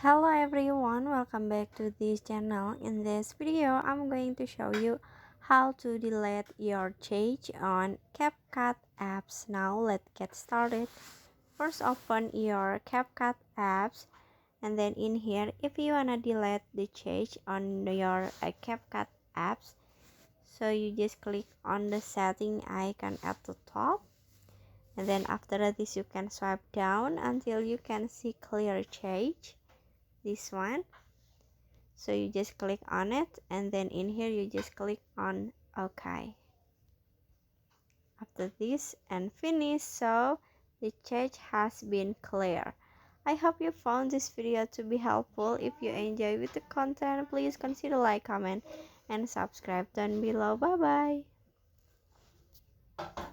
Hello everyone, welcome back to this channel. In this video, I'm going to show you how to delete your Chache on CapCut apps. Now let's get started. First, open your CapCut apps, and then in here, if you wanna delete the Chache on your CapCut apps, so you just click on the setting icon at the top, and then after this you can swipe down until you can see clear Chache, this one. So you just click on it, and then in here you just click on OK. After this and finish, so the chat has been clear. I hope you found this video to be helpful. If you enjoy with the content, please consider like, comment, and subscribe down below. Bye bye.